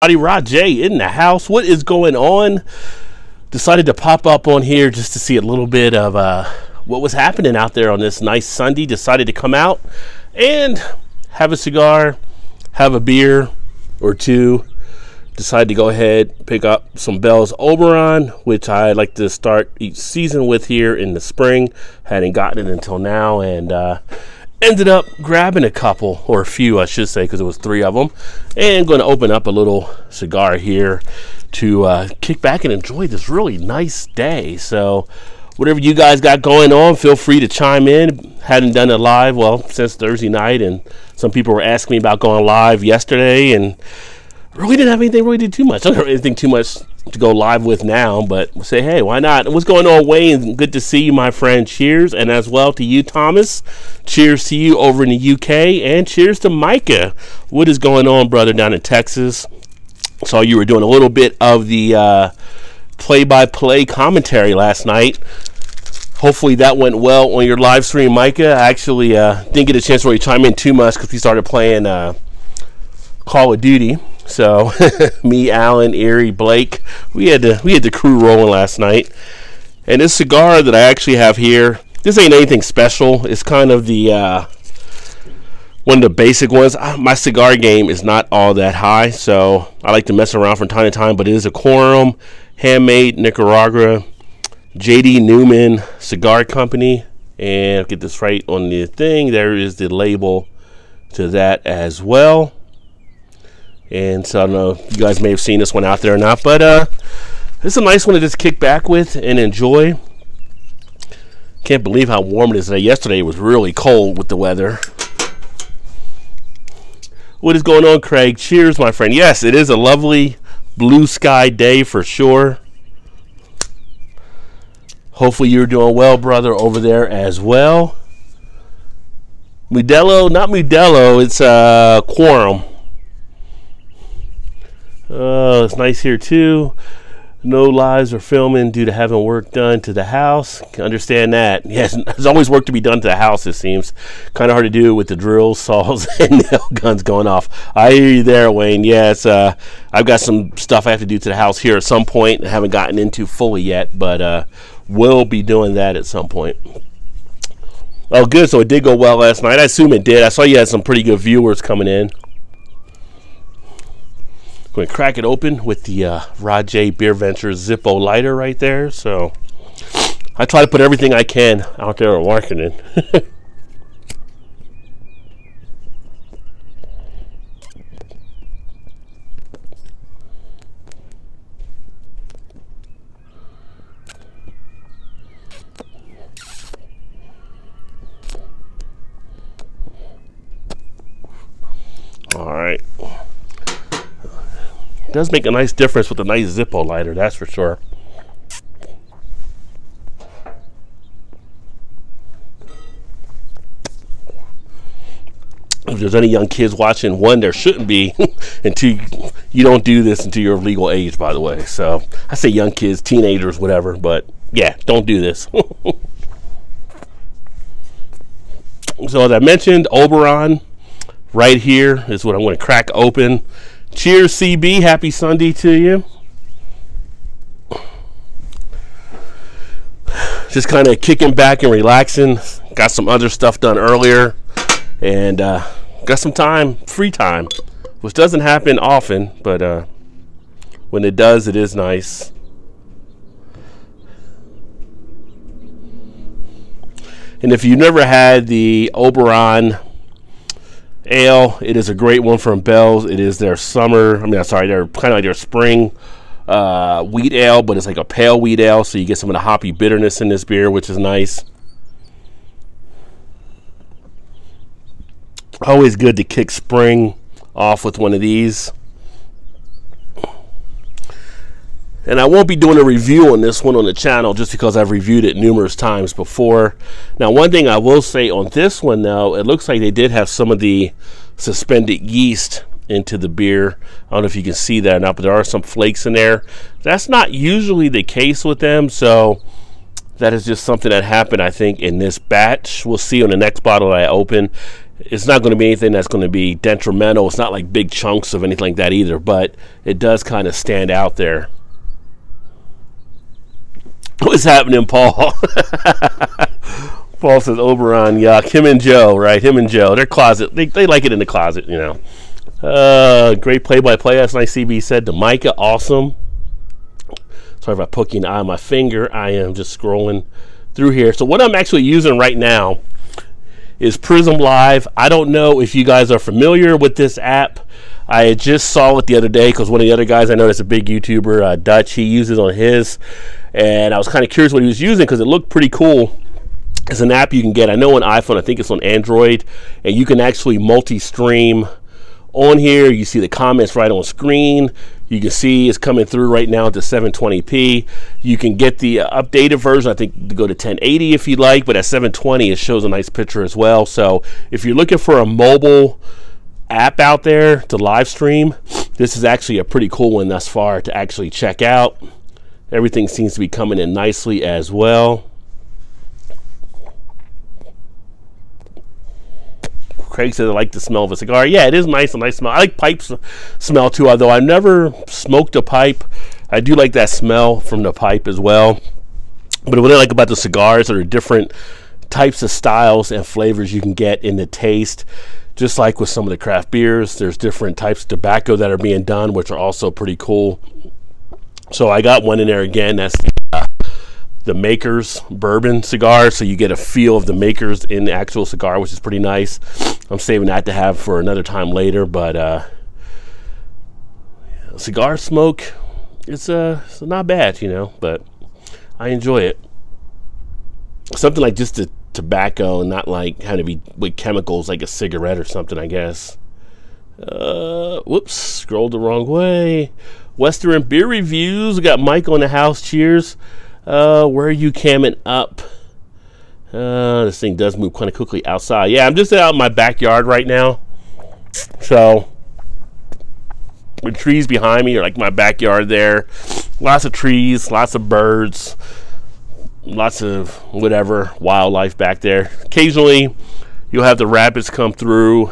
Raj in the house. What is going on? Decided to pop up on here just to see a little bit of what was happening out there on this nice Sunday. Decided to come out and have a cigar, have a beer or two. Decided to go ahead, pick up some Bell's Oberon, which I like to start each season with here in the spring. Hadn't gotten it until now, and ended up grabbing a couple, or a few I should say, because it was 3 of them, and going to open up a little cigar here to kick back and enjoy this really nice day. So whatever you guys got going on, feel free to chime in. Hadn't done it live, well, since Thursday night, and some people were asking me about going live yesterday, and really didn't have anything really to do too much. I don't have anything too much to go live with now, but we'll say, hey, why not? What's going on, Wayne? Good to see you, my friend. Cheers, and as well to you, Thomas. Cheers to you over in the UK, and cheers to Micah. What is going on, brother, down in Texas? Saw you were doing a little bit of the play-by-play commentary last night. Hopefully that went well on your live stream, Micah. I actually didn't get a chance to really chime in too much because we started playing Call of Duty. So me, Alan, Erie, Blake, we had the crew rolling last night. And this cigar that I actually have here, this ain't anything special. It's kind of the one of the basic ones. My cigar game is not all that high, so I like to mess around from time to time. But it is a Quorum, handmade Nicaragua, J.D. Newman Cigar Company. And I'll get this right on the thing. There is the label to that as well. And so I don't know if you guys may have seen this one out there or not, but it's a nice one to just kick back with and enjoy. Can't believe how warm it is today. Yesterday it was really cold with the weather. What is going on, Craig? Cheers, my friend. Yes, it is a lovely blue sky day for sure. Hopefully you're doing well, brother, over there as well. Modelo, not Modelo, it's Quorum. It's nice here too. No lives or filming due to having work done to the house. Can understand that. Yes, there's always work to be done to the house, it seems. Kind of hard to do with the drills, saws, and nail guns going off. I hear you there, Wayne. Yes, I've got some stuff I have to do to the house here at some point. I haven't gotten into fully yet, but will be doing that at some point. Oh, good. So it did go well last night. I assume it did. I saw you had some pretty good viewers coming in. Going to crack it open with the Raj BeerVentures Zippo lighter right there. So I try to put everything I can out there in marketing. All right. It does make a nice difference with a nice Zippo lighter, that's for sure. If there's any young kids watching, one, there shouldn't be until you don't do this until you're of legal age, by the way. So I say young kids, teenagers, whatever, but yeah, don't do this. So as I mentioned, Oberon right here is what I'm going to crack open. Cheers, CB. Happy Sunday to you. Just kind of kicking back and relaxing. Got some other stuff done earlier. And got some time, free time, which doesn't happen often. But when it does, it is nice. And if you've never had the Oberon ale, it is a great one from Bell's. It is their summer, they're kind of like their spring wheat ale, but it's like a pale wheat ale, so you get some of the hoppy bitterness in this beer, which is nice. Always good to kick spring off with one of these. And I won't be doing a review on this one on the channel just because I've reviewed it numerous times before. Now, one thing I will say on this one, though, it looks like they did have some of the suspended yeast into the beer. I don't know if you can see that or not, but there are some flakes in there. That's not usually the case with them, so that is just something that happened, I think, in this batch. We'll see on the next bottle I open. It's not going to be anything that's going to be detrimental. It's not like big chunks of anything like that either, but it does kind of stand out there. What's happening, Paul? Paul says Oberon, yuck. Him and Joe, right? Him and Joe. Their closet. They like it in the closet, you know. Great play-by-play. That's nice. CB said. To Micah, awesome. Sorry if I poke you in the eye on my finger. I am just scrolling through here. So what I'm actually using right now is Prism Live. I don't know if you guys are familiar with this app. I just saw it the other day because one of the other guys I know that's a big YouTuber, Dutch, he uses on his. And I was kind of curious what he was using because it looked pretty cool. It's an app you can get. I know on iPhone, I think it's on Android. And you can actually multi-stream on here. You see the comments right on screen. You can see it's coming through right now to 720p. You can get the updated version, I think, to go to 1080 if you'd like, but at 720 it shows a nice picture as well. So if you're looking for a mobile app out there to live stream, this is actually a pretty cool one thus far to actually check out. Everything seems to be coming in nicely as well. Craig says I like the smell of a cigar. Yeah, it is nice, a nice smell. I like pipe smell too, although I've never smoked a pipe. I do like that smell from the pipe as well. But what I like about the cigars are the different types of styles and flavors you can get in the taste. Just like with some of the craft beers, there's different types of tobacco that are being done, which are also pretty cool. So I got one in there again. That's the Maker's bourbon cigar, so you get a feel of the Maker's in the actual cigar, which is pretty nice. I'm saving that to have for another time later, but cigar smoke, it's not bad, you know, but I enjoy it. Something like just the tobacco and not like having to be with chemicals like a cigarette or something, I guess. Whoops, scrolled the wrong way. Western Beer Reviews. We got Mike on the house. Cheers. Where are you camming up? This thing does move kind of quickly outside. Yeah, I'm just out in my backyard right now. So the trees behind me are like my backyard there. Lots of trees, lots of birds, lots of whatever wildlife back there. Occasionally you'll have the rabbits come through.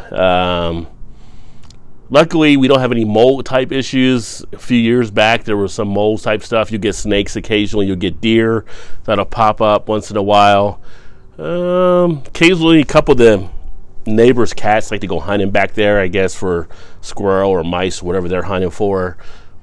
Luckily, we don't have any mold type issues. A few years back, there was some mold type stuff. You get snakes occasionally. You'll get deer that'll pop up once in a while. Occasionally, a couple of the neighbors' cats like to go hunting back there, I guess, for squirrel or mice, whatever they're hunting for.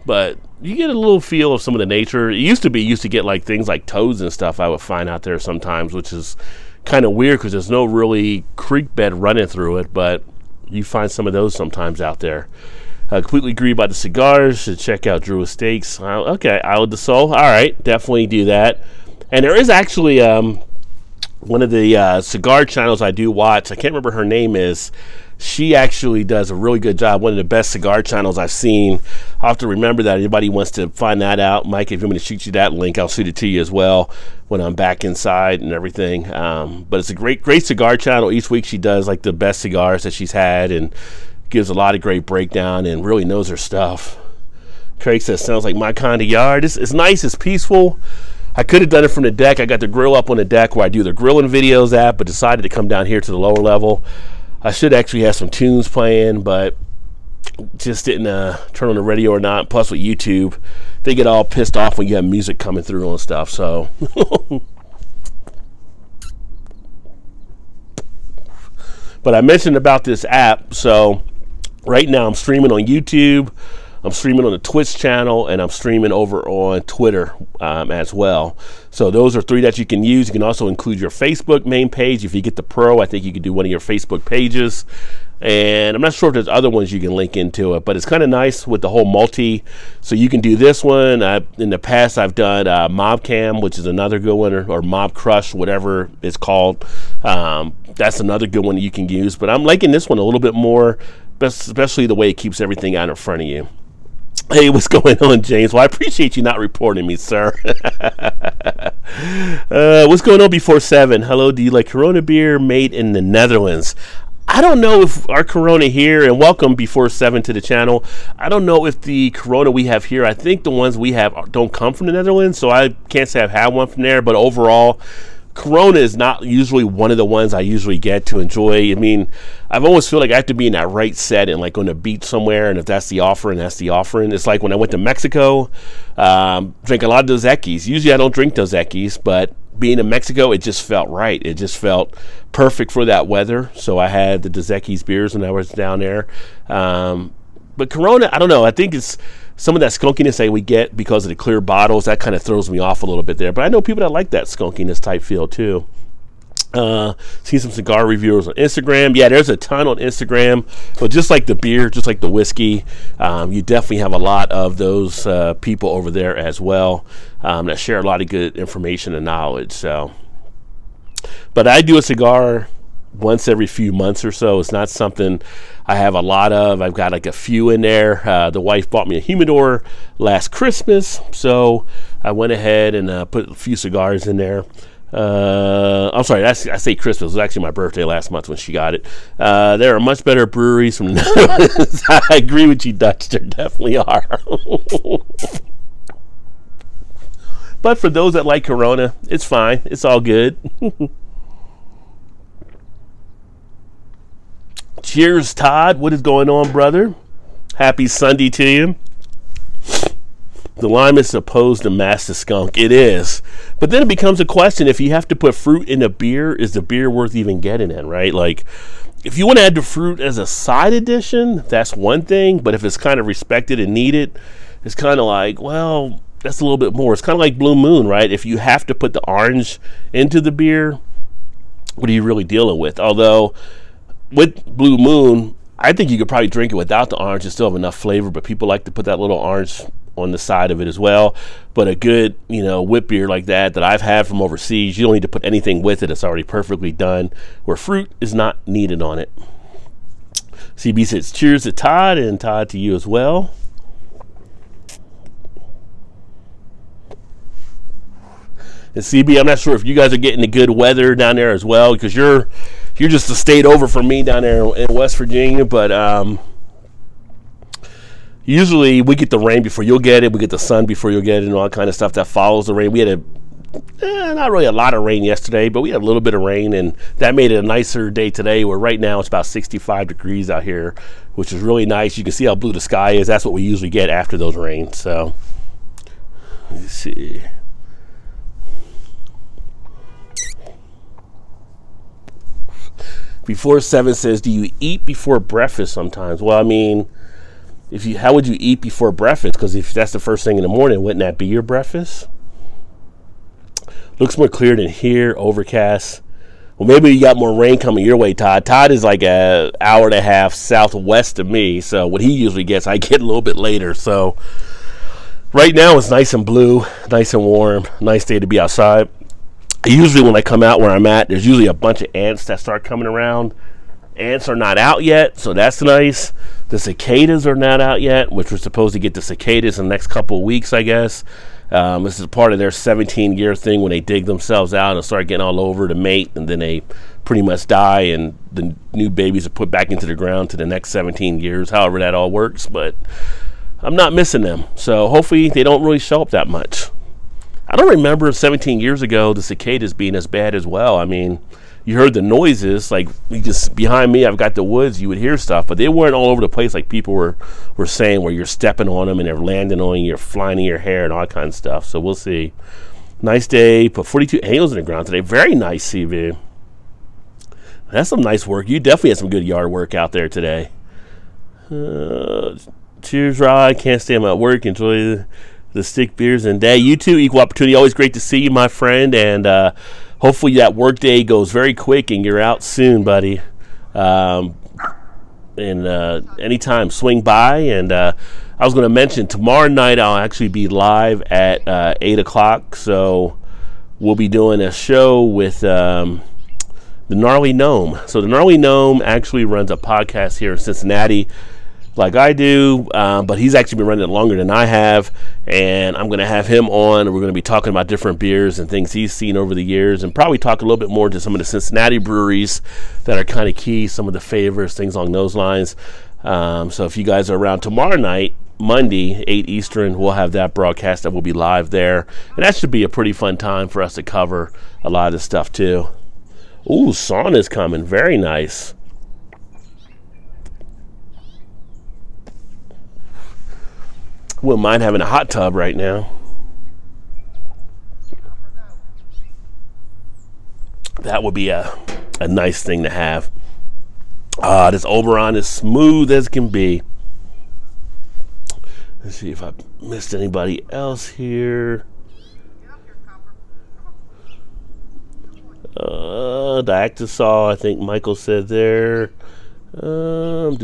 But you get a little feel of some of the nature. It used to get like things like toads and stuff I would find out there sometimes, which is kind of weird because there's no really creek bed running through it, but you find some of those sometimes out there. Completely agree about the cigars. Should check out Drew Estates. Okay, Isle de Sol. All right, definitely do that. And there is actually one of the cigar channels I do watch. I can't remember her name is. She actually does a really good job. One of the best cigar channels I've seen. I'll have to remember that. Anybody wants to find that out, Mike, if you want me to shoot you that link, I'll shoot it to you as well when I'm back inside and everything. But it's a great cigar channel. Each week she does like the best cigars that she's had and gives a lot of great breakdown and really knows her stuff. Craig says, sounds like my kind of yard. It's nice. It's peaceful. I could have done it from the deck. I got the grill up on the deck where I do the grilling videos at, but decided to come down here to the lower level. I should actually have some tunes playing, but just didn't turn on the radio or not. Plus with YouTube, they get all pissed off when you have music coming through and stuff. So, but I mentioned about this app. So right now I'm streaming on YouTube, I'm streaming on the Twitch channel, and I'm streaming over on Twitter as well. So those are three that you can use. You can also include your Facebook main page. If you get the Pro, I think you can do one of your Facebook pages. And I'm not sure if there's other ones you can link into it, but it's kind of nice with the whole multi. So you can do this one. In the past, I've done MobCam, which is another good one, or Mob Crush, whatever it's called. That's another good one that you can use. But I'm liking this one a little bit more, especially the way it keeps everything out in front of you. Hey, what's going on, James? Well, I appreciate you not reporting me, sir. What's going on before 7? Hello, do you like Corona beer made in the Netherlands? I don't know if our Corona here, and welcome before 7 to the channel. I don't know if the Corona we have here, I think the ones we have don't come from the Netherlands, so I can't say I've had one from there, but overall, Corona is not usually one of the ones I usually get to enjoy. I mean, I've always feel like I have to be in that right setting, like on the beach somewhere, and if that's the offering, that's the offering. It's like when I went to Mexico, drink a lot of Dos Equis. Usually I don't drink Dos Equis, but being in Mexico, it just felt right. It just felt perfect for that weather. So I had the Dos Equis beers when I was down there. But Corona, I don't know. I think it's some of that skunkiness that we get because of the clear bottles. That kind of throws me off a little bit there. But I know people that like that skunkiness type feel too. Seen some cigar reviewers on Instagram. Yeah, there's a ton on Instagram. But just like the beer, just like the whiskey, you definitely have a lot of those people over there as well that share a lot of good information and knowledge. So, but I do a cigar once every few months or so. It's not something I have a lot of. I've got like a few in there. The wife bought me a humidor last Christmas, so I went ahead and put a few cigars in there. I'm sorry, I say Christmas. It was actually my birthday last month when she got it. There are much better breweries from I agree with you, Dutch. There definitely are. But for those that like Corona, it's fine. It's all good. Cheers, Todd. What is going on, brother? Happy Sunday to you. The lime is supposed to mask the skunk. It is. But then it becomes a question, if you have to put fruit in a beer, is the beer worth even getting in, right? Like, if you want to add the fruit as a side addition, that's one thing. But if it's kind of respected and needed, it's kind of like, well, that's a little bit more. It's kind of like Blue Moon, right? If you have to put the orange into the beer, what are you really dealing with? Although with Blue Moon, I think you could probably drink it without the orange and still have enough flavor, but people like to put that little orange on the side of it as well. But a good, whip beer like that I've had from overseas, you don't need to put anything with it. It's already perfectly done, where fruit is not needed on it. CB says cheers to Todd, and Todd to you as well. And CB, I'm not sure if you guys are getting the good weather down there as well, because you're just a state over from me down there in West Virginia. But usually we get the rain before you'll get it. We get the sun before you'll get it, and all that kind of stuff that follows the rain. We had not really a lot of rain yesterday, but we had a little bit of rain, and that made it a nicer day today, where right now it's about 65 degrees out here, which is really nice. You can see how blue the sky is. That's what we usually get after those rains. So let's see. Before 7 says, do you eat before breakfast sometimes? Well, I mean, how would you eat before breakfast? Because if that's the first thing in the morning, wouldn't that be your breakfast? Looks more clear than here, overcast. Well, maybe you got more rain coming your way, Todd. Todd is like an hour and a half southwest of me, so what he usually gets, I get a little bit later. So right now it's nice and blue, nice and warm, nice day to be outside. Usually when I come out where I'm at, there's usually a bunch of ants that start coming around. Ants are not out yet, so that's nice. The cicadas are not out yet, which we're supposed to get the cicadas in the next couple of weeks, I guess. This is part of their 17-year thing when they dig themselves out and start getting all over to mate, and then they pretty much die, and the new babies are put back into the ground to the next 17 years, however that all works. But I'm not missing them, so hopefully they don't really show up that much. I don't remember 17 years ago the cicadas being as bad as well. I mean, you heard the noises, like just behind me, I've got the woods, you would hear stuff, but they weren't all over the place like people were saying, where you're stepping on them and they're landing on you, you're flying in your hair and all that kind of stuff. So we'll see. Nice day. Put 42 angels in the ground today. Very nice, CV. That's some nice work. You definitely had some good yard work out there today. Cheers, Rod. Can't stay at work. Enjoy the stick beers and day. You too, equal opportunity. Always great to see you, my friend, and hopefully that work day goes very quick and you're out soon, buddy. And anytime, swing by. And I was going to mention, tomorrow night I'll actually be live at 8 o'clock, so we'll be doing a show with the Gnarly Gnome. So the Gnarly Gnome actually runs a podcast here in Cincinnati, like I do, but he's actually been running it longer than I have, and I'm going to have him on, and we're going to be talking about different beers and things he's seen over the years, and probably talk a little bit more to some of the Cincinnati breweries that are kind of key, some of the favorites, things along those lines. So if you guys are around tomorrow night, Monday, 8 Eastern, we'll have that broadcast that will be live there. And that should be a pretty fun time for us to cover a lot of this stuff too. Ooh, sauna's coming. Very nice. Wouldn't mind having a hot tub right now. That would be a nice thing to have. This Oberon is smooth as can be. Let's see if I missed anybody else here. Diactosaw, I think Michael said there. I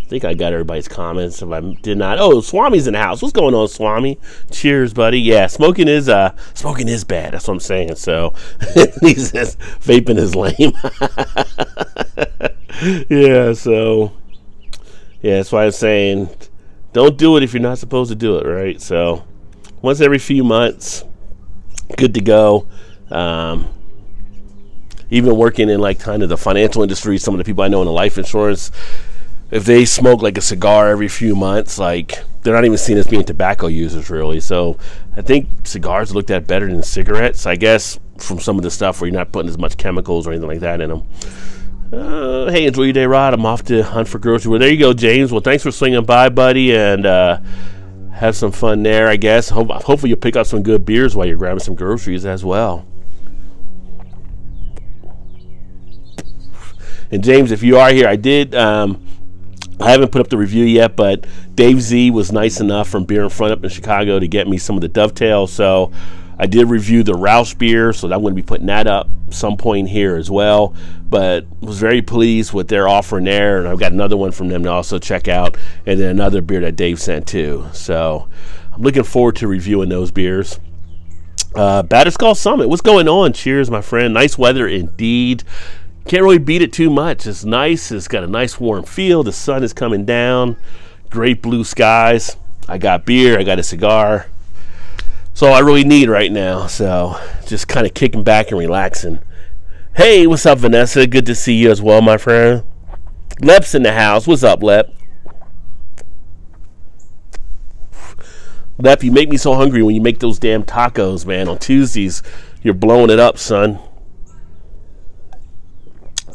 think I got everybody's comments. If I did not, oh, Swami's in the house. What's going on, Swami? Cheers, buddy. Yeah, smoking is bad. That's what I'm saying. So he says vaping is lame. Yeah, so yeah, that's why I'm saying don't do it if you're not supposed to do it, right? So once every few months, good to go. Even working in like kind of the financial industry, some of the people I know in the life insurance, if they smoke like a cigar every few months, like they're not even seen as being tobacco users really. So I think cigars are looked at better than cigarettes, I guess, from some of the stuff where you're not putting as much chemicals or anything like that in them. Hey, enjoy your day, Rod. I'm off to hunt for groceries. Well, there you go, James. Well, thanks for swinging by, buddy, and have some fun there, I guess. Hopefully you'll pick up some good beers while you're grabbing some groceries as well. And James, if you are here, I haven't put up the review yet, but Dave Z was nice enough from Beer in Front up in Chicago to get me some of the Dovetail. So I did review the Roush beer, so I'm going to be putting that up some point here as well. But was very pleased with their offering there, and I've got another one from them to also check out, and then another beer that Dave sent too. So I'm looking forward to reviewing those beers. Batterskull Summit, what's going on? Cheers, my friend. Nice weather indeed. Can't really beat it too much. It's nice. It's got a nice warm feel. The sun is coming down. Great blue skies. I got beer. I got a cigar. That's all I really need right now. So just kind of kicking back and relaxing. Hey, what's up, Vanessa? Good to see you as well, my friend. Lep's in the house. What's up, Lep? Lep, you make me so hungry when you make those damn tacos, man. On Tuesdays, you're blowing it up, son.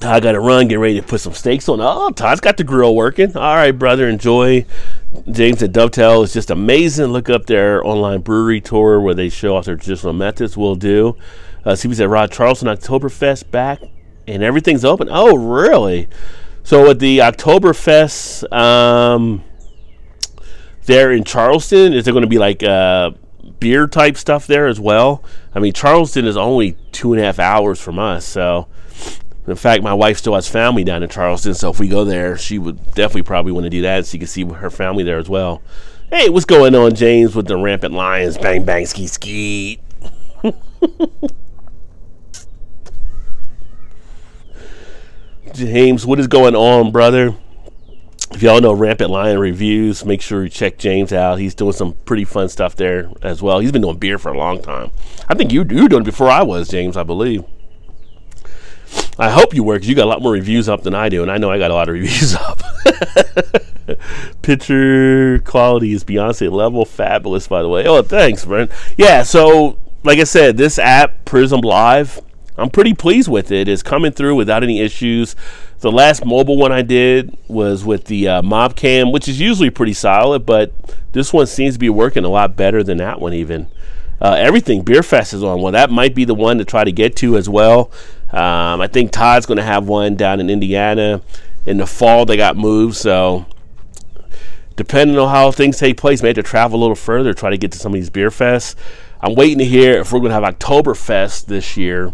I got to run, get ready to put some steaks on. Oh, Todd's got the grill working. All right, brother, enjoy. James at Dovetail is just amazing. Look up their online brewery tour where they show off their traditional methods. Will do. CB said Rod Charleston Oktoberfest back and everything's open. Oh, really? So at the Oktoberfest there in Charleston, is there going to be like beer type stuff there as well? I mean, Charleston is only 2.5 hours from us, so. In fact, my wife still has family down in Charleston, so if we go there, she would definitely probably want to do that so you can see her family there as well. Hey, what's going on, James, with the Rampant Lions? Bang, bang, ski, ski. James, what is going on, brother? If y'all know Rampant Lion Reviews, make sure you check James out. He's doing some pretty fun stuff there as well. He's been doing beer for a long time. I think you were doing it before I was, James, I believe. I hope you were, because you got a lot more reviews up than I do, and I know I got a lot of reviews up. Picture quality is Beyonce level. Fabulous, by the way. Oh, thanks, man. Yeah, so, like I said, this app, Prism Live, I'm pretty pleased with it. It's coming through without any issues. The last mobile one I did was with the Mobcam, which is usually pretty solid, but this one seems to be working a lot better than that one even. Everything BeerFest is on. Well, that might be the one to try to get to as well. I think Todd's going to have one down in Indiana in the fall. They got moved, so depending on how things take place, may have to travel a little further, try to get to some of these beer fests. I'm waiting to hear if we're going to have Oktoberfest this year.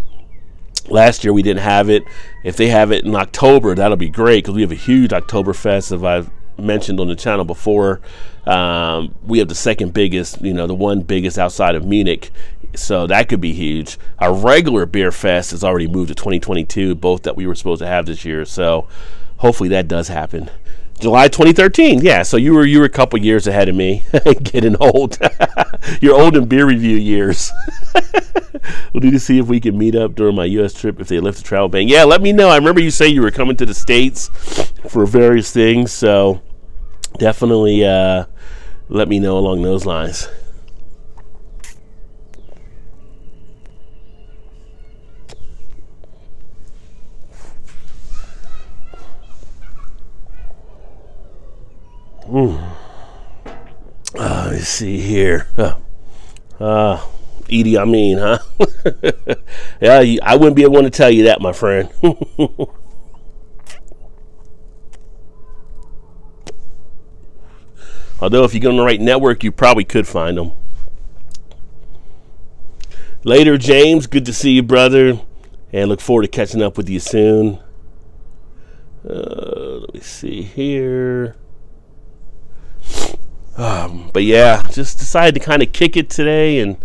Last year we didn't have it. If they have it in October, that'll be great, because we have a huge Oktoberfest, as I've mentioned on the channel before. We have the second biggest, the one biggest outside of Munich, so that could be huge. Our regular beer fest has already moved to 2022, both that we were supposed to have this year, so hopefully that does happen. July 2013, yeah, so you were a couple years ahead of me. Getting old. You're old in beer review years. We'll need to see if we can meet up during my U.S. trip if they lift the travel ban. Yeah, let me know. I remember you saying you were coming to the States for various things, so definitely let me know along those lines. Let me see here. Edie, I mean, huh? Yeah, I wouldn't be able to tell you that, my friend. Although if you go on the right network, you probably could find them. Later, James. Good to see you, brother. And look forward to catching up with you soon. Let me see here. But yeah, just decided to kind of kick it today and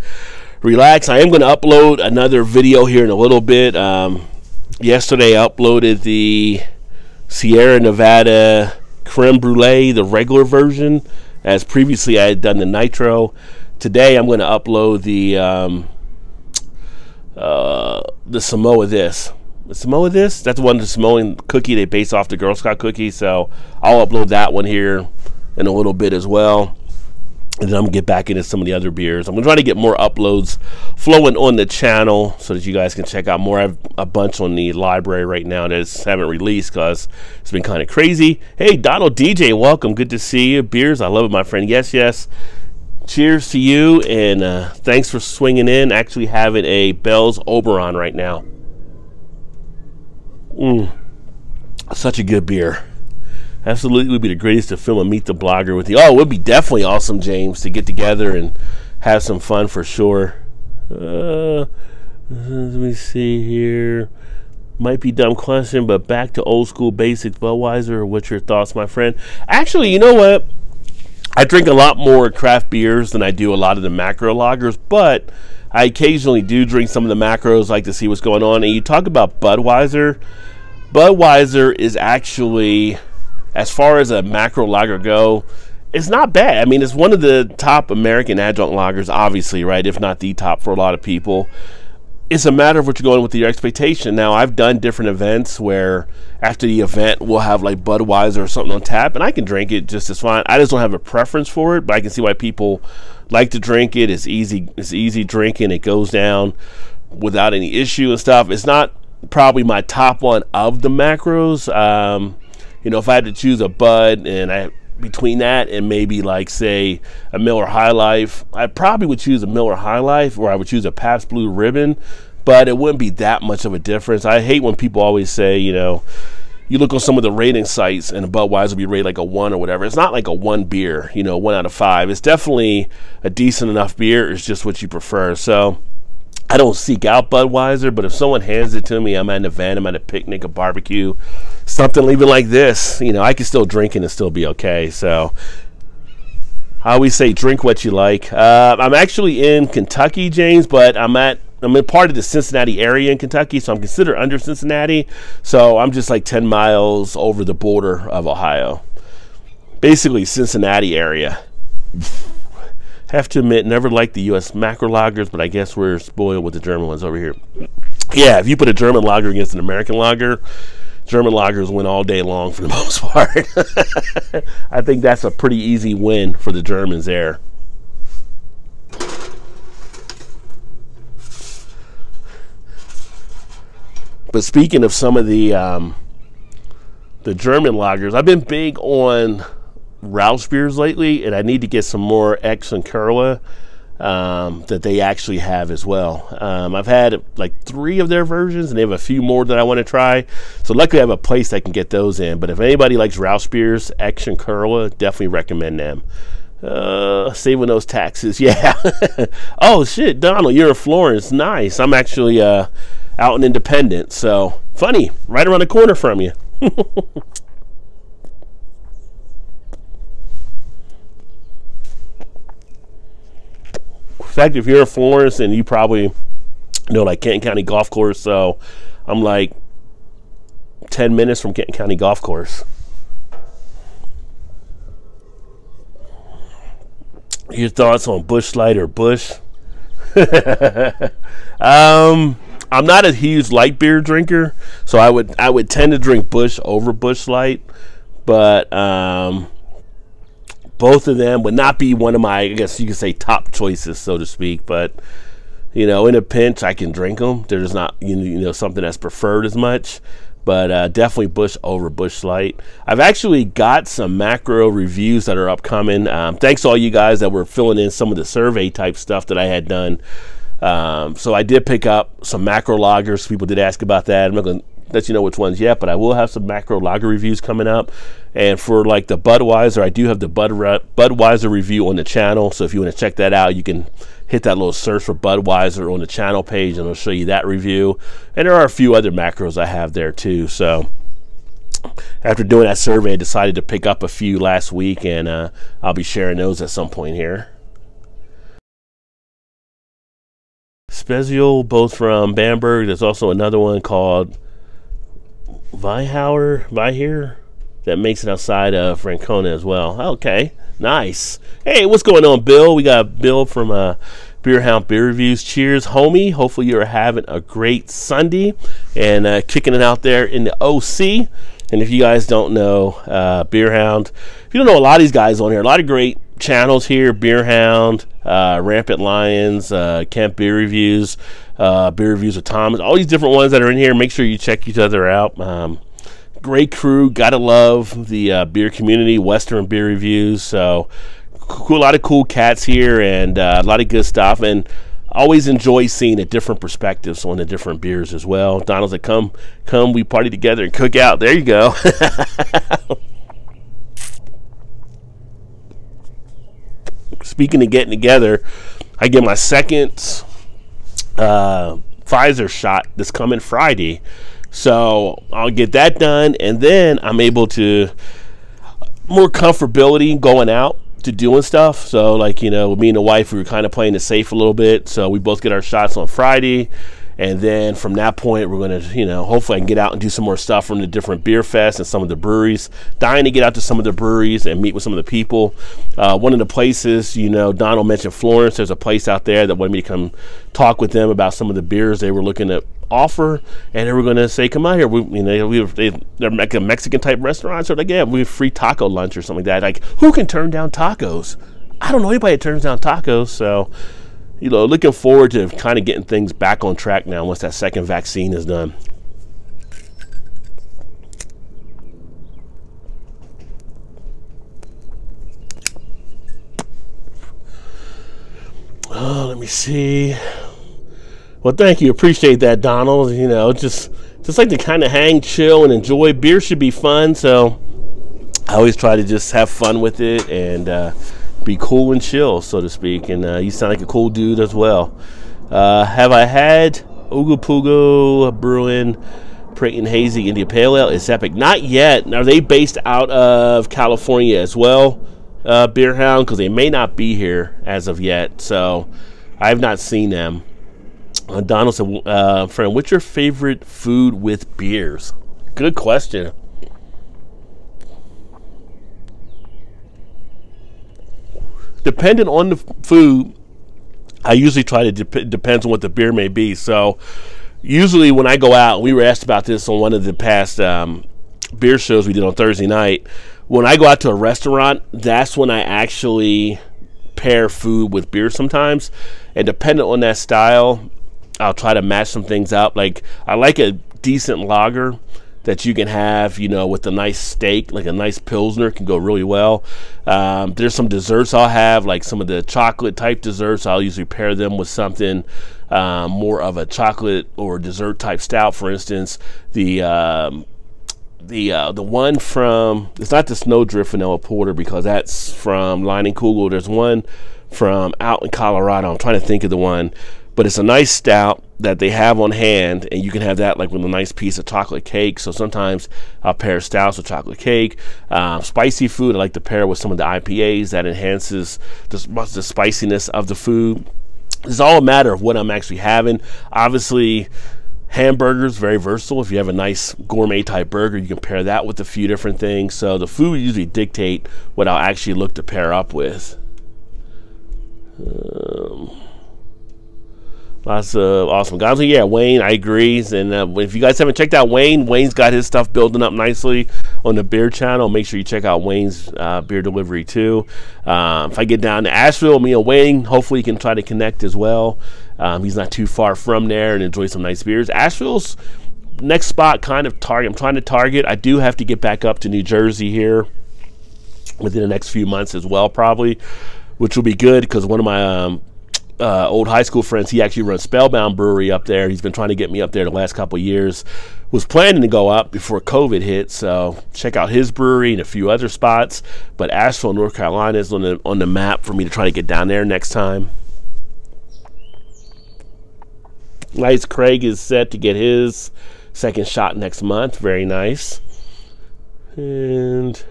relax. I am going to upload another video here in a little bit. Yesterday I uploaded the Sierra Nevada Creme Brulee, the regular version, as previously I had done the Nitro. Today I'm going to upload the Samoa This. The Samoa This? That's one, the Samoan cookie they base off the Girl Scout cookie. So I'll upload that one here in a little bit as well. And then I'm going to get back into some of the other beers. I'm going to try to get more uploads flowing on the channel so that you guys can check out more. I have a bunch on the library right now that haven't released because it's been kind of crazy. Hey, Donald DJ, welcome. Good to see you. Beers, I love it, my friend. Yes, yes. Cheers to you, and thanks for swinging in. Actually having a Bell's Oberon right now. Such a good beer. Absolutely would be the greatest to film a Meet the Blogger with you. Oh, it would be definitely awesome, James, to get together and have some fun for sure. Let me see here. Might be a dumb question, but back to old school basics Budweiser. What's your thoughts, my friend? Actually, you know what? I drink a lot more craft beers than I do a lot of the macro lagers, but I occasionally do drink some of the macros, like to see what's going on. And you talk about Budweiser. Budweiser is actually, as far as a macro lager go, it's not bad. I mean, it's one of the top American adjunct lagers, obviously, right? If not the top for a lot of people. It's a matter of what you're going with your expectation. Now, I've done different events where after the event, we'll have like Budweiser or something on tap, and I can drink it just as fine. I just don't have a preference for it, but I can see why people like to drink it. It's easy drinking. It goes down without any issue and stuff. It's not probably my top one of the macros. You know, if I had to choose a Bud, and between that and maybe like say a Miller High Life, I probably would choose a Miller High Life, or I would choose a Pabst Blue Ribbon, but it wouldn't be that much of a difference. I hate when people always say, you know, you look on some of the rating sites and a Budweiser will be rated like a 1 or whatever. It's not like a 1 beer, you know, 1 out of 5. It's definitely a decent enough beer. It's just what you prefer. So I don't seek out Budweiser, but if someone hands it to me, I'm at an event, I'm at a picnic, a barbecue, something even like this, you know, I can still drink it and still be okay. So I always say drink what you like. I'm actually in Kentucky, James, but I'm in part of the Cincinnati area in Kentucky, so I'm considered under Cincinnati. So I'm just like 10 miles over the border of Ohio. Basically Cincinnati area. Have to admit, never liked the U.S. macro lagers, but I guess we're spoiled with the German ones over here. Yeah, if you put a German lager against an American lager, German lagers win all day long for the most part. I think that's a pretty easy win for the Germans there. But speaking of some of the German lagers, I've been big on Rausch beers lately, and I need to get some more X and Kurla that they actually have as well. I've had like 3 of their versions, and they have a few more that I want to try. So luckily I have a place I can get those in. But if anybody likes Rausch beers, X and Kurla, definitely recommend them. Saving those taxes, yeah. Oh shit, Donald, you're in Florence. Nice. I'm actually out in Independence, so funny, right around the corner from you. In fact, if you're in Florence, and you probably know like Kenton County Golf Course, so I'm like 10 minutes from Kenton County Golf Course. Your thoughts on Busch Light or Busch? I'm not a huge light beer drinker, so I would tend to drink Busch over Busch Light, but both of them would not be one of my, I guess you could say, top choices, so to speak. But you know, in a pinch, I can drink them. There's not you know something that's preferred as much, but definitely Busch over Busch Light. I've actually got some macro reviews that are upcoming. Thanks to all you guys that were filling in some of the survey type stuff that I had done. So I did pick up some macro lagers. People did ask about that. I'm not going to let you know which ones yet, but I will have some macro lager reviews coming up. And for like the Budweiser, I do have the Budweiser review on the channel. So if you want to check that out, you can hit that little search for Budweiser on the channel page, and it'll show you that review. And there are a few other macros I have there too. So after doing that survey, I decided to pick up a few last week, and I'll be sharing those at some point here. Spezial, both from Bamberg. There's also another one called Viher that makes it outside of Francona as well. Okay, nice. Hey, what's going on, Bill? We got Bill from Beer Hound Beer Reviews. Cheers, homie. Hopefully you're having a great Sunday and kicking it out there in the OC. And if you guys don't know Beer Hound, if you don't know a lot of these guys on here, a lot of great channels here: Beer Hound, Rampant Lions, Kemp Beer Reviews, Beer Reviews with Thomas, all these different ones that are in here. Make sure you check each other out. Great crew, gotta love the beer community, Western Beer Reviews. So cool, a lot of cool cats here, and a lot of good stuff. And always enjoy seeing the different perspectives on the different beers as well. Donald's like, come, we party together and cook out. There you go. Speaking of getting together, I get my second Pfizer shot this coming Friday. So I'll get that done, and then I'm able to more comfortability going out to doing stuff. So like, you know, me and the wife, we were kind of playing it safe a little bit. So we both get our shots on Friday. And then from that point, we're going to, you know, hopefully I can get out and do some more stuff from the different beer fests and some of the breweries. Dying to get out to some of the breweries and meet with some of the people. One of the places, you know, Donald mentioned Florence. There's a place out there that wanted me to come talk with them about some of the beers they were looking to offer. And they were going to say, come out here. They're like a Mexican type restaurant. So like, yeah, we have free taco lunch or something like that. Like, who can turn down tacos? I don't know anybody that turns down tacos. So, you know, looking forward to kind of getting things back on track now once that second vaccine is done. Oh, let me see. Well, thank you. Appreciate that, Donald. You know, just like to kind of hang, chill, and enjoy. Beer should be fun, so I always try to just have fun with it and be cool and chill, so to speak. And you sound like a cool dude as well. Have I had Ugo Pugo Brewing Printing Hazy India Pale Ale? It's epic. Not yet. Are they based out of California as well, Beer Hound? Because they may not be here as of yet, so I have not seen them. Donald said, friend, what's your favorite food with beers? Good question. Depending on the food, I usually try to depends on what the beer may be. So usually when I go out, we were asked about this on one of the past beer shows we did on Thursday night. When I go out to a restaurant, that's when I actually pair food with beer sometimes. And depending on that style, I'll try to match some things up. Like, I like a decent lager that you can have, you know, with a nice steak, like a nice Pilsner can go really well. There's some desserts I'll have, like some of the chocolate type desserts. I'll usually pair them with something more of a chocolate or dessert type stout. For instance, the one from, it's not the Snowdrift Vanilla Porter because that's from Leinenkugel. There's one from out in Colorado. I'm trying to think of the one. But it's a nice stout that they have on hand, and you can have that like with a nice piece of chocolate cake. So sometimes I'll pair stouts with chocolate cake. Spicy food, I like to pair with some of the IPAs. That enhances the spiciness of the food. It's all a matter of what I'm actually having. Obviously, hamburgers, very versatile. If you have a nice gourmet type burger, you can pair that with a few different things. So the food usually dictate what I'll actually look to pair up with. Lots of awesome guys. Yeah, Wayne, I agree. And if you guys haven't checked out Wayne's got his stuff building up nicely on the beer channel. Make sure you check out Wayne's beer delivery too. If I get down to Asheville, me and Wayne, hopefully can try to connect as well. He's not too far from there and enjoy some nice beers. Asheville's next spot kind of target. I'm trying to target. I do have to get back up to New Jersey here within the next few months as well, probably, which will be good because one of my old high school friends, he actually runs Spellbound Brewery up there. He's been trying to get me up there the last couple of years. Was planning to go up before COVID hit, so check out his brewery and a few other spots. But Asheville, North Carolina is on the map for me to try to get down there next time. Nice. Craig is set to get his second shot next month. Very nice. And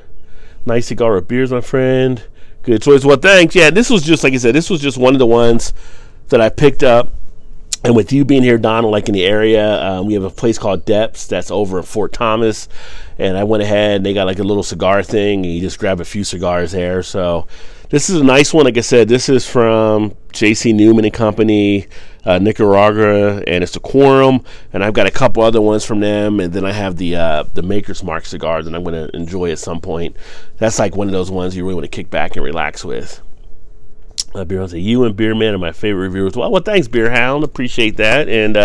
nice cigar of beers, my friend. Good choice. Well, thanks. Yeah, this was just, like I said, this was just one of the ones that I picked up. And with you being here, Donald, like in the area, we have a place called Depths that's over in Fort Thomas. And I went ahead and they got like a little cigar thing. And you just grab a few cigars there. So this is a nice one. Like I said, this is from J.C. Newman and Company, Nicaragua, and it's the Quorum. And I've got a couple other ones from them. And then I have the Maker's Mark cigar that I'm going to enjoy at some point. That's like one of those ones you really want to kick back and relax with. Beer, you and Beerman are my favorite reviewers. Well, thanks, Beer Hound. Appreciate that, and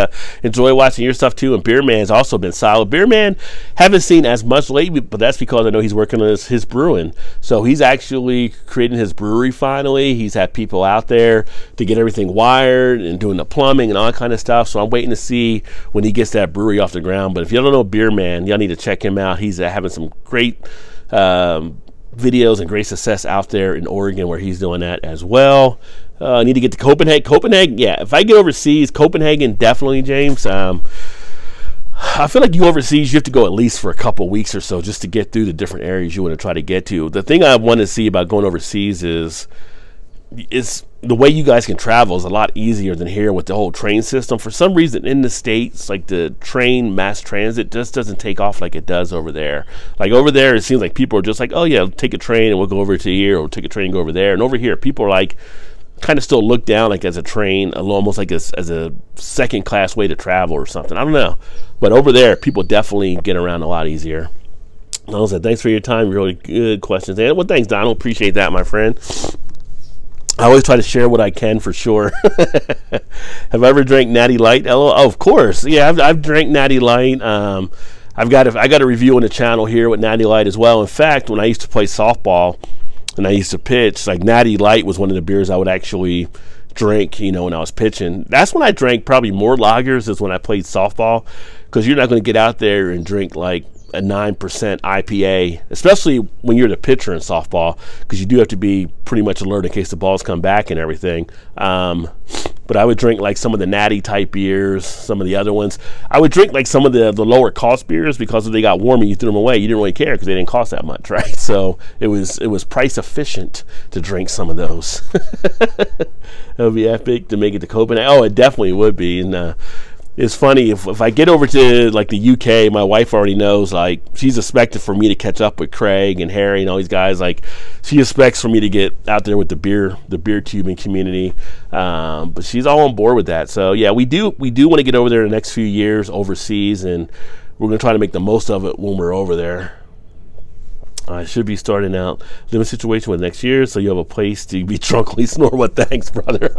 enjoy watching your stuff too. And Beerman's also been solid. Beerman haven't seen as much lately, but that's because I know he's working on his brewing. So he's actually creating his brewery finally. He's had people out there to get everything wired and doing the plumbing and all that kind of stuff. So I'm waiting to see when he gets that brewery off the ground. But if you don't know Beerman, y'all need to check him out. He's having some great videos and great success out there in Oregon where he's doing that as well. I need to get to Copenhagen. Yeah, if I get overseas, Copenhagen definitely, James. I feel like you overseas, you have to go at least for a couple of weeks or so just to get through the different areas you want to try to get to. The thing I want to see about going overseas is the way you guys can travel is a lot easier than here with the whole train system. For some reason in the States, like the train mass transit just doesn't take off like it does over there. Like over there, it seems like people are just like, oh yeah, take a train and we'll go over to here, or take a train and go over there. And over here, people are like kind of still looked down like as a train, almost like as a second class way to travel or something. I don't know. But over there, people definitely get around a lot easier. Donald said, thanks for your time. Really good questions. And well, thanks, Donald. Appreciate that, my friend. I always try to share what I can for sure. Have I ever drank Natty Light? Oh, of course. Yeah, I've drank Natty Light. I got a review on the channel here with Natty Light as well. In fact, when I used to play softball and I used to pitch, like Natty Light was one of the beers I would actually drink, you know, when I was pitching. That's when I drank probably more lagers is when I played softball, because you're not going to get out there and drink like a 9% IPA, especially when you're the pitcher in softball, because you do have to be pretty much alert in case the balls come back and everything. But I would drink like some of the natty type beers, some of the other ones. I would drink like some of the lower cost beers, because if they got warm and you threw them away, you didn't really care because they didn't cost that much, right? So it was price efficient to drink some of those. That would be epic to make it to Copenhagen. Oh, it definitely would be. And it's funny, if I get over to like the UK, my wife already knows, like she's expected for me to catch up with Craig and Harry and all these guys. Like she expects for me to get out there with the beer tubing community, but she's all on board with that. So yeah, we do want to get over there in the next few years overseas, and we're going to try to make the most of it when we're over there. I should be starting out living situation with next year, so you have a place to be drunkenly snore. What? Thanks, brother.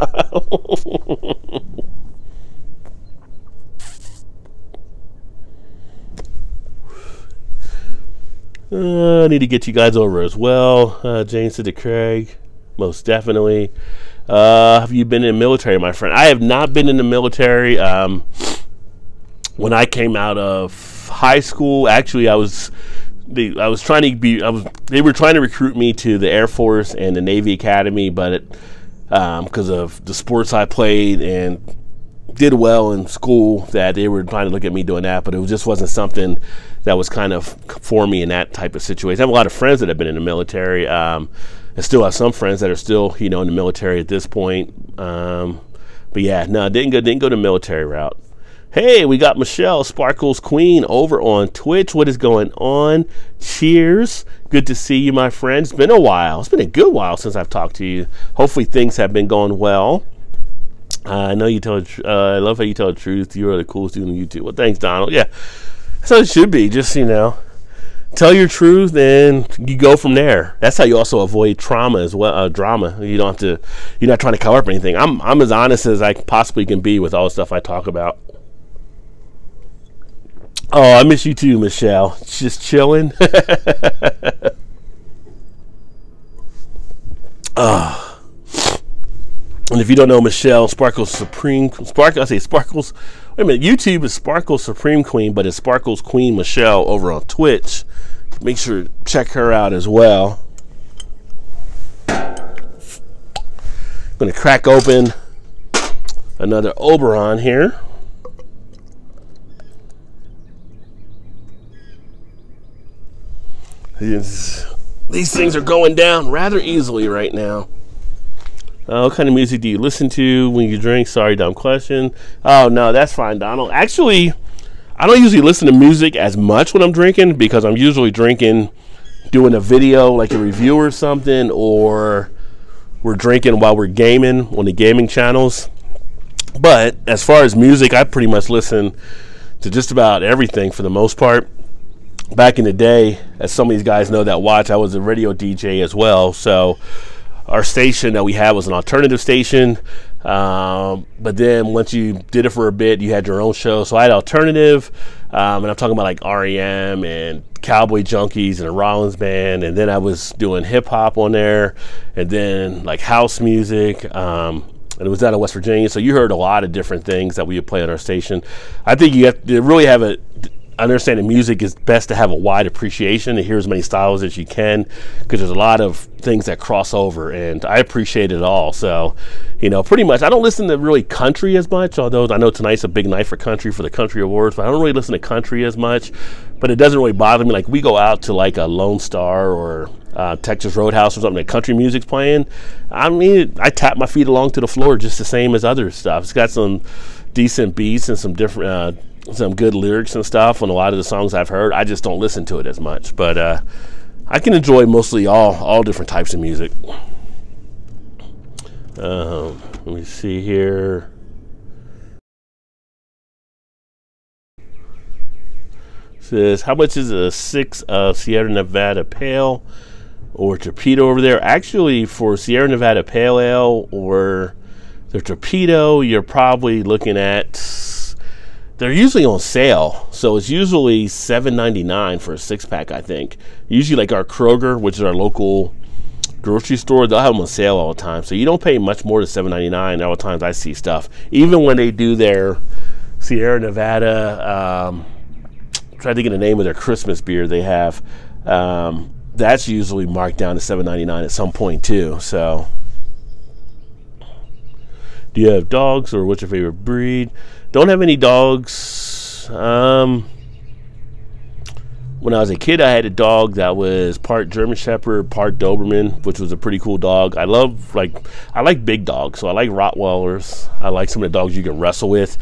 I need to get you guys over as well. James said to Craig, most definitely. Have you been in the military, my friend? I have not been in the military. When I came out of high school, actually, they were trying to recruit me to the Air Force and the Navy Academy, but because of the sports I played and did well in school, that they were trying to look at me doing that, but it just wasn't something that was kind of for me in that type of situation. I have a lot of friends that have been in the military. I still have some friends that are still, in the military at this point. But yeah, no, didn't go the military route. Hey, we got Michelle Sparkles Queen over on Twitch. What is going on? Cheers. Good to see you, my friend. It's been a while. It's been a good while since I've talked to you. Hopefully things have been going well. I know you tell. I love how you tell the truth. You are the coolest dude on YouTube. Well, thanks, Donald. Yeah, that's how it should be. Just tell your truth, and you go from there. That's how you also avoid trauma as well. Drama. You don't have to. You're not trying to cover up anything. I'm as honest as I possibly can be with all the stuff I talk about. Oh, I miss you too, Michelle. Just chilling. And if you don't know Michelle, Sparkles. Wait a minute, YouTube is Sparkles Supreme Queen, but it's Sparkles Queen Michelle over on Twitch. Make sure to check her out as well. I'm going to crack open another Oberon here. These things are going down rather easily right now. What kind of music do you listen to when you drink? Sorry, dumb question. Oh, no, that's fine, Donald. Actually, I don't usually listen to music as much when I'm drinking because I'm usually drinking, doing a video like a review or something, or we're drinking while we're gaming on the gaming channels. But as far as music, I pretty much listen to just about everything for the most part. Back in the day, as some of these guys know that watch, I was a radio DJ as well. So our station that we had was an alternative station, but then once you did it for a bit, you had your own show. So I had alternative, and I'm talking about like REM and Cowboy Junkies and a Rollins Band, and then I was doing hip hop on there, and then like house music, and it was out of West Virginia. So you heard a lot of different things that we would play on our station. I think you have to really have understanding music is best to have a wide appreciation and hear as many styles as you can, because there's a lot of things that cross over, and I appreciate it all. So, pretty much I don't listen to really country as much, although I know tonight's a big night for country, for the country awards, but I don't really listen to country as much. But it doesn't really bother me. Like we go out to like a Lone Star or Texas Roadhouse or something, that country music's playing. I mean, I tap my feet along to the floor just the same as other stuff. It's got some decent beats and some different some good lyrics and stuff on a lot of the songs I've heard. I just don't listen to it as much, but I can enjoy mostly all different types of music. Let me see here. It says, how much is a 6 of Sierra Nevada Pale or Torpedo over there? Actually, for Sierra Nevada Pale Ale or the Torpedo, you're probably looking at, they're usually on sale, so it's usually $7.99 for a 6-pack, I think. Usually like our Kroger, which is our local grocery store, they'll have them on sale all the time. So you don't pay much more than $7.99 all the times I see stuff. Even when they do their Sierra Nevada, try to get the name of their Christmas beer they have, that's usually marked down to $7.99 at some point too. So, do you have dogs, or what's your favorite breed? Don't have any dogs. When I was a kid, I had a dog that was part German Shepherd, part Doberman, which was a pretty cool dog. I like big dogs, so I like Rottweilers. I like some of the dogs you can wrestle with.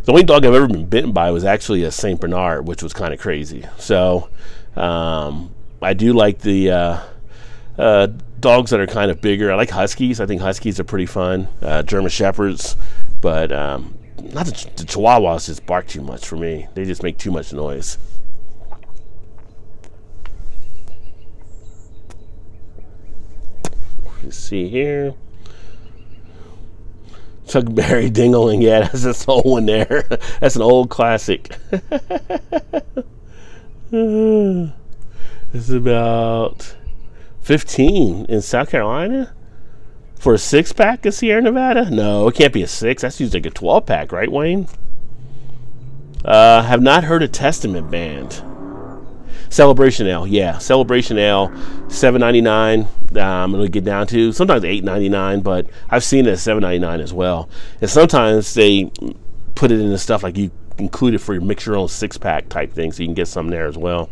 The only dog I've ever been bitten by was actually a Saint Bernard, which was kind of crazy. So I do like the dogs that are kind of bigger. I like Huskies. I think Huskies are pretty fun. German Shepherds, but not the Chihuahuas just bark too much for me. They just make too much noise. Let's see here. Chuck Berry Dingling, yeah, that's this old one there. That's an old classic. It's about 15 in South Carolina for a 6-pack of Sierra Nevada. No, it can't be a 6. That's usually like a 12-pack, right, Wayne? Have not heard of Testament Band. Celebration Ale, yeah, Celebration Ale, $7.99. It'll get down to sometimes $8.99, but I've seen it at $7.99 as well. And sometimes they put it in the stuff like you include it for your mix your own 6-pack type thing, so you can get some there as well.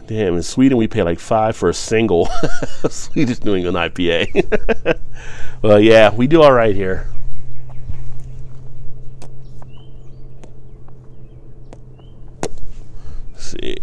Damn, in Sweden we pay like $5 for a single Swedish New England IPA. Well, yeah, we do all right here. Let's see.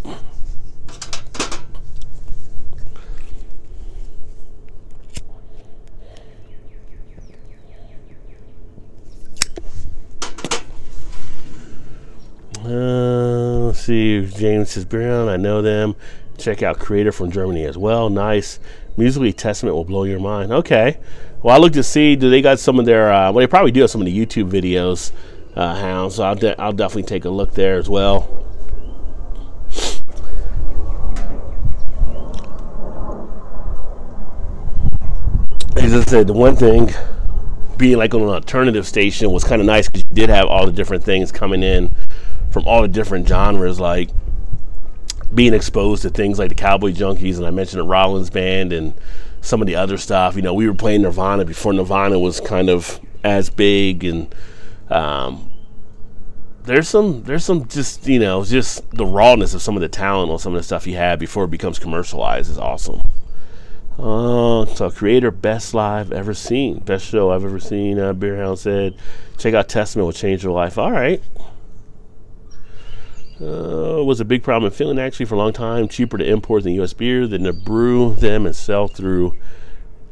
see, James says, Brown, I know them. Check out Creator from Germany as well. Nice. Musically Testament will blow your mind. Okay. Well, I look to see, do they got some of their, well, they probably do have some of the YouTube videos, Hound, so I'll definitely take a look there as well. As I said, the one thing being like on an alternative station was kind of nice because you did have all the different things coming in from all the different genres, like being exposed to things like the Cowboy Junkies, and I mentioned the Rollins Band and some of the other stuff. You know, we were playing Nirvana before Nirvana was kind of as big, and there's some just, you know, just the rawness of some of the talent on some of the stuff you had before it becomes commercialized is awesome. So Creator, best live ever seen, best show I've ever seen. Beerhound said, check out Testament, will change your life. All right. Was a big problem in Finland actually for a long time. Cheaper to import than U.S. beer than to brew them and sell through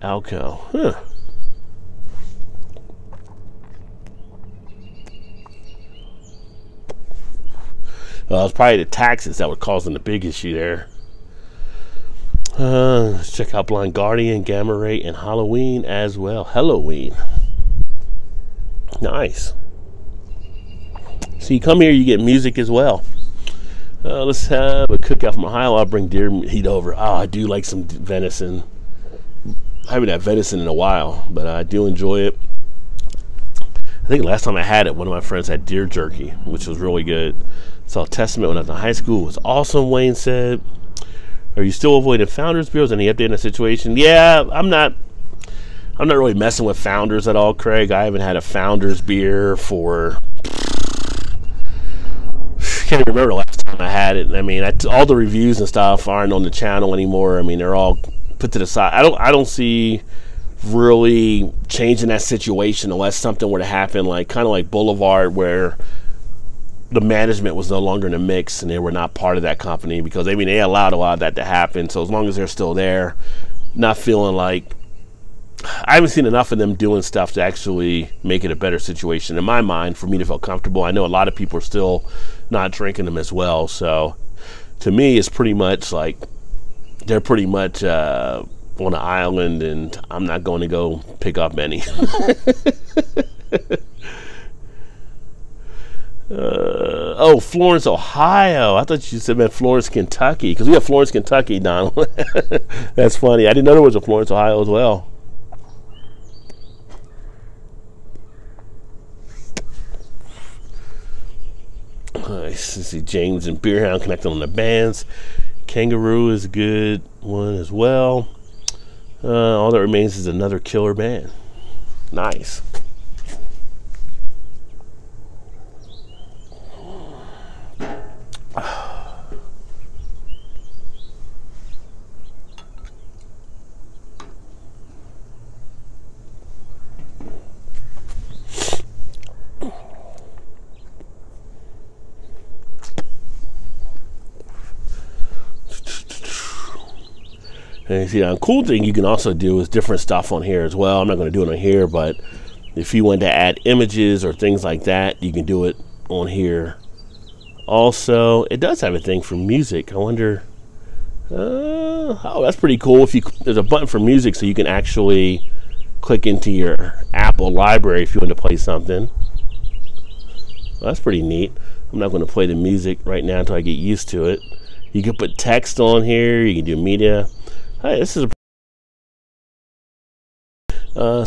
Alco. Huh. Well, it's probably the taxes that were causing the big issue there. Let's check out Blind Guardian, Gamma Ray, and Halloween as well. Halloween. Nice. So you come here, you get music as well. Let's have a cookout from Ohio. I'll bring deer meat over. Oh, I do like some venison. I haven't had venison in a while, but I do enjoy it. I think last time I had it, one of my friends had deer jerky, which was really good. Saw Testament when I was in high school. It was awesome, Wayne said. Are you still avoiding Founders beers? Any update on the situation? Yeah, I'm not really messing with Founders at all, Craig. I haven't had a Founders beer for, can't even remember the last time I had it. I mean, all the reviews and stuff aren't on the channel anymore. I mean, they're all put to the side. I don't see really changing that situation unless something were to happen, like kind of like Boulevard, where the management was no longer in the mix and they were not part of that company, because I mean they allowed a lot of that to happen. So as long as they're still there, not feeling like, I haven't seen enough of them doing stuff to actually make it a better situation in my mind for me to feel comfortable. I know a lot of people are still not drinking them as well, so to me it's pretty much like they're pretty much on an island and I'm not going to go pick up any. Oh, Florence, Ohio. I thought you said meant Florence, Kentucky, because we have Florence, Kentucky, Donald. That's funny. I didn't know there was a Florence, Ohio as well. Nice. Let's see, James and Beerhound connected on the bands. Kangaroo is a good one as well. All that remains is another killer band. Nice. And see, a cool thing you can also do is different stuff on here as well. I'm not going to do it on here, but if you want to add images or things like that, you can do it on here. Also, it does have a thing for music. I wonder, oh, that's pretty cool. There's a button for music, so you can actually click into your Apple library if you want to play something. Well, that's pretty neat. I'm not going to play the music right now until I get used to it. You can put text on here. You can do media. Hey, this is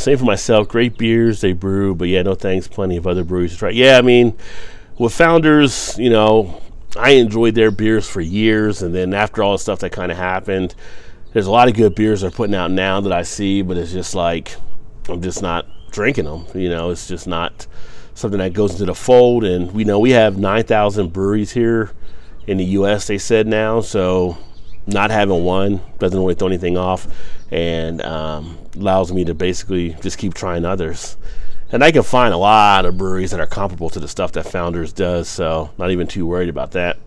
same for myself. Great beers they brew, but yeah, no thanks. Plenty of other breweries to try. Yeah, I mean, with Founders, you know, I enjoyed their beers for years, and then after all the stuff that kind of happened, there's a lot of good beers they're putting out now that I see, but it's just like, I'm just not drinking them. You know, it's just not something that goes into the fold. And we know we have 9,000 breweries here in the U.S., they said now, so not having one doesn't really throw anything off, and allows me to basically just keep trying others. And I can find a lot of breweries that are comparable to the stuff that Founders does, so not even too worried about that.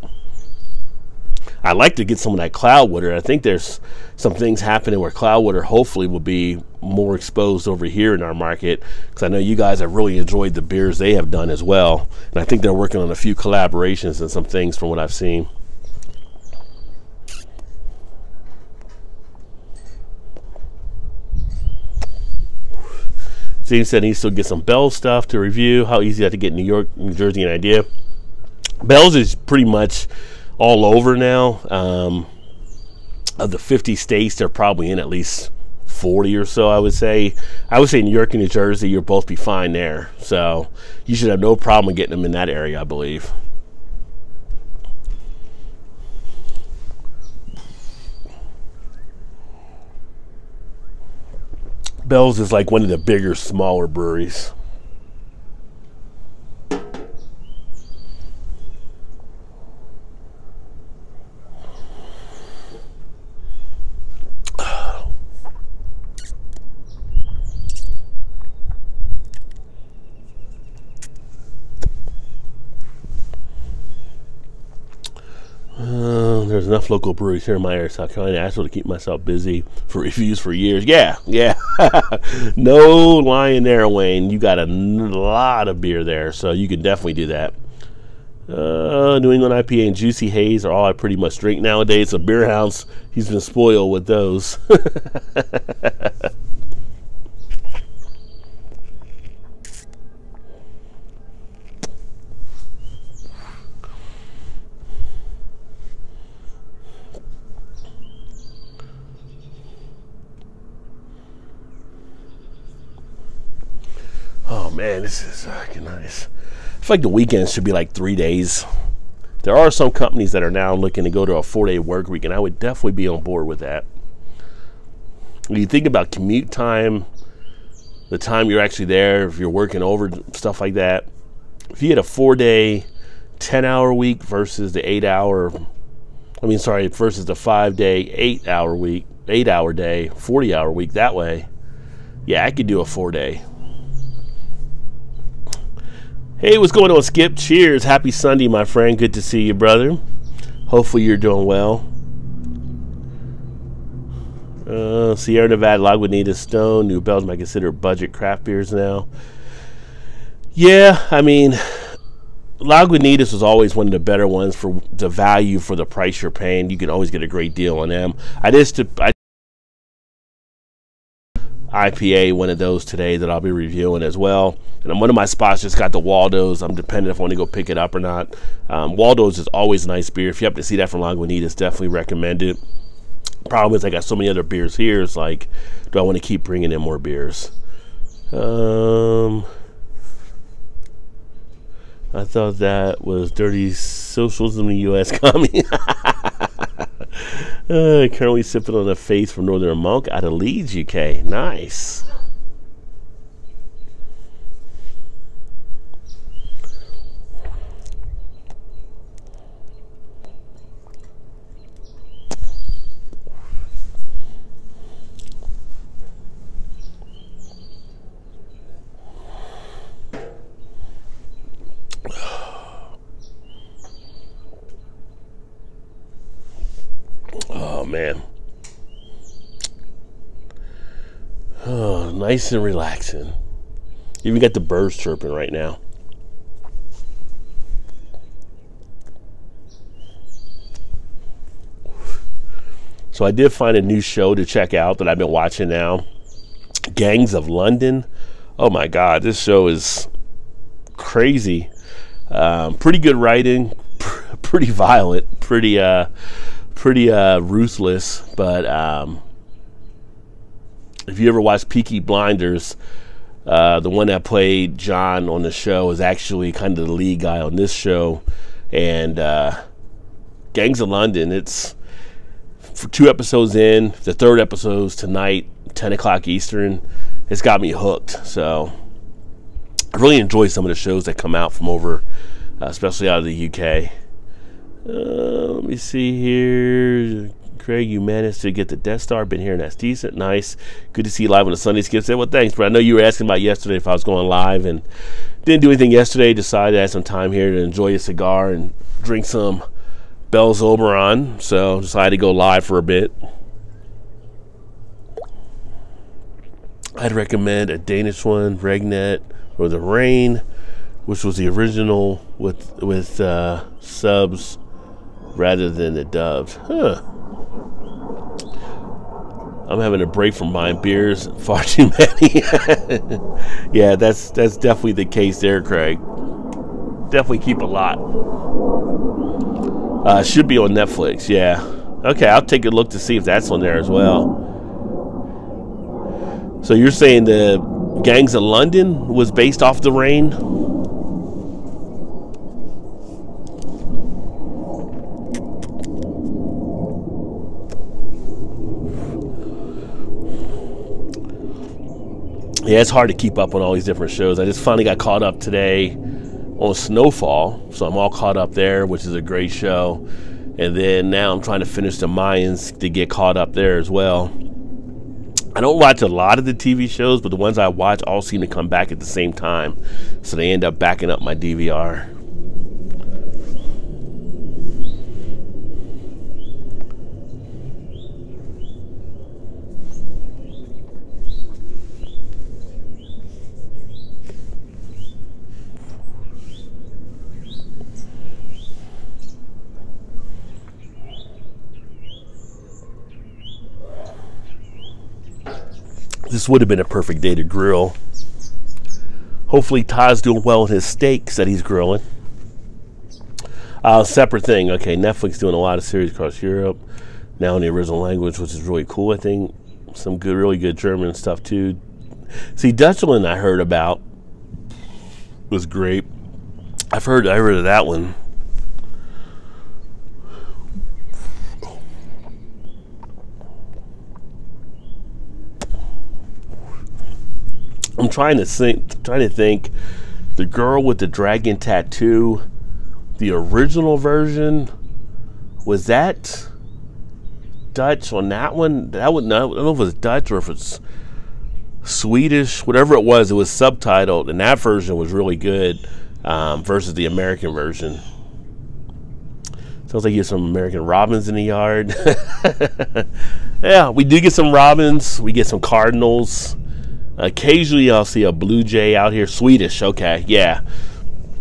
I'd like to get some of that Cloudwater. I think there's some things happening where Cloudwater hopefully will be more exposed over here in our market, because I know you guys have really enjoyed the beers they have done as well. And I think they're working on a few collaborations and some things from what I've seen. Steve said he still get some Bell's stuff to review. How easy is that to get in New York, New Jersey, an idea? Bell's is pretty much all over now. Of the 50 states, they're probably in at least 40 or so, I would say. I would say New York and New Jersey, you'll both be fine there. So you should have no problem getting them in that area, I believe. Bell's is like one of the bigger, smaller breweries. There's enough local breweries here in my area, South Carolina, actually, to keep myself busy for reviews for years. Yeah. No lying there, Wayne. You got a lot of beer there, so you can definitely do that. New England IPA and Juicy Haze are all I pretty much drink nowadays. So Beer House, he's been spoiled with those. Oh man, this is fucking nice. I feel like the weekends should be like 3 days. There are some companies that are now looking to go to a 4-day work week, and I would definitely be on board with that. When you think about commute time, the time you're actually there, if you're working over, stuff like that. If you had a 4-day, 10-hour week versus the 8-hour, versus the 5-day, 8-hour week, 8-hour day, 40-hour week that way, yeah, I could do a 4-day. Hey, what's going on, Skip? Cheers. Happy Sunday, my friend. Good to see you, brother. Hopefully you're doing well. Sierra Nevada, Lagunitas, Stone, New Belgium, I consider budget craft beers now. Yeah, I mean, Lagunitas was always one of the better ones for the value for the price you're paying. You can always get a great deal on them. I IPA, one of those today that I'll be reviewing as well. And one of my spots just got the Waldo's. I'm dependent if I want to go pick it up or not. Waldo's is always a nice beer. If you happen to see that from Lagunitas, definitely recommend it. Problem is I got so many other beers here. It's like, do I want to keep bringing in more beers? I thought that was dirty socialism in the U.S. commie. Currently sipping on a Faith from Northern Monk out of Leeds, UK. Nice. Oh man. Oh, nice and relaxing. Even got the birds chirping right now. So I did find a new show to check out that I've been watching now. Gangs of London. Oh my God, this show is crazy. Pretty good writing, pretty violent, pretty ruthless, but if you ever watched Peaky Blinders, the one that played John on the show is actually kind of the lead guy on this show. And Gangs of London, it's for 2 episodes in, the 3rd episode's tonight, 10 o'clock Eastern. It's got me hooked. So I really enjoy some of the shows that come out from over, especially out of the UK. Let me see here. Craig, you managed to get the Death Star. Been here, and that's decent. Nice. Good to see you live on the Sunday Skip. Said, well, thanks, bro. I know you were asking about yesterday if I was going live, and didn't do anything yesterday. Decided I had some time here to enjoy a cigar and drink some Bell's Oberon, so decided to go live for a bit. I'd recommend a Danish one, Regnet, or the Rain, which was the original with subs rather than the dubbed. Huh. I'm having a break from buying beers. Far too many. Yeah, that's definitely the case there, Craig. Definitely keep a lot. Should be on Netflix, yeah. Okay, I'll take a look to see if that's on there as well. So you're saying the Gangs of London was based off The Rain? Yeah, it's hard to keep up on all these different shows. I just finally got caught up today on Snowfall, so I'm all caught up there, which is a great show. And then now I'm trying to finish the Mayans to get caught up there as well. I don't watch a lot of the TV shows, but the ones I watch all seem to come back at the same time, so they end up backing up my DVR. This would have been a perfect day to grill. Hopefully Todd's doing well with his steaks that he's grilling. Separate thing. Okay, Netflix doing a lot of series across Europe now in the original language, which is really cool. I think some good, really good German stuff too. See, Dutchland I heard about was great. I heard of that one. I'm trying to think. The girl with the dragon tattoo, the original version, was that Dutch on that one? That would not. I don't know if it was Dutch or if it's Swedish. Whatever it was subtitled, and that version was really good versus the American version. Sounds like you have some American robins in the yard. Yeah, we do get some robins. We get some cardinals. Occasionally I'll see a blue jay out here. Swedish, okay, yeah.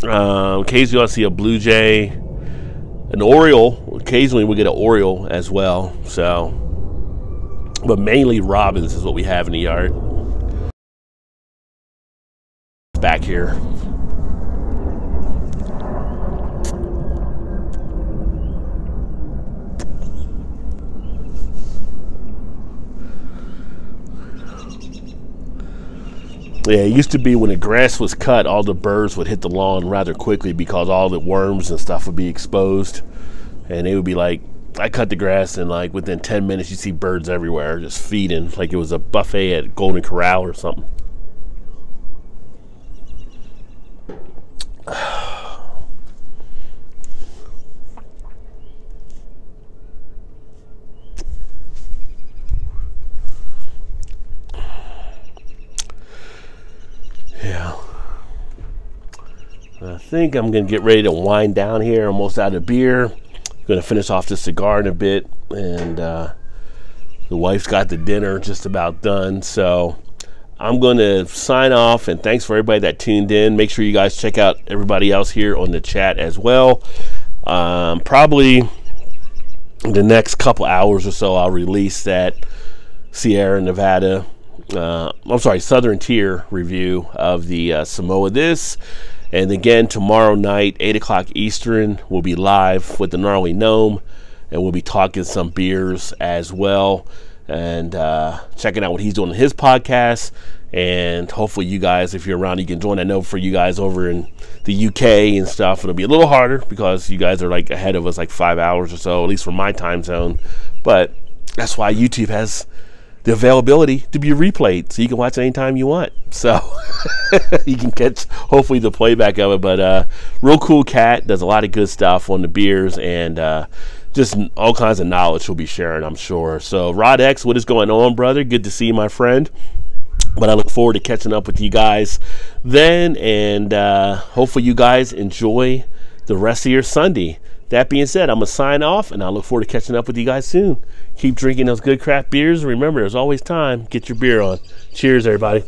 Occasionally I'll see a blue jay, an oriole. Occasionally we get an oriole as well. So, but mainly robins is what we have in the yard. Back here. Yeah, it used to be when the grass was cut, all the birds would hit the lawn rather quickly because all the worms and stuff would be exposed. And they would be like, I cut the grass and like within 10 minutes you see birds everywhere just feeding like it was a buffet at Golden Corral or something. Yeah, I think I'm gonna get ready to wind down here. Almost out of beer. Gonna finish off the cigar in a bit, and the wife's got the dinner just about done. So I'm gonna sign off, and thanks for everybody that tuned in. Make sure you guys check out everybody else here on the chat as well. Probably the next couple hours or so, I'll release that Sierra Nevada. I'm sorry, Southern Tier review of the Samoa This. And again, tomorrow night, 8 o'clock Eastern, we'll be live with the Gnarly Gnome, and we'll be talking some beers as well, and checking out what he's doing in his podcast. And hopefully you guys, if you're around, you can join. I know for you guys over in the UK and stuff, it'll be a little harder because you guys are like ahead of us like 5 hours or so, at least from my time zone. But that's why YouTube has the availability to be replayed, so you can watch anytime you want. So you can catch hopefully the playback of it. But real cool cat, does a lot of good stuff on the beers, and just all kinds of knowledge he'll be sharing, I'm sure. So Rod X, what is going on, brother? Good to see you, my friend. But I look forward to catching up with you guys then, and hopefully you guys enjoy the rest of your Sunday. that being said, I'm going to sign off, and I look forward to catching up with you guys soon. Keep drinking those good craft beers. Remember, there's always time. Get your beer on. Cheers, everybody.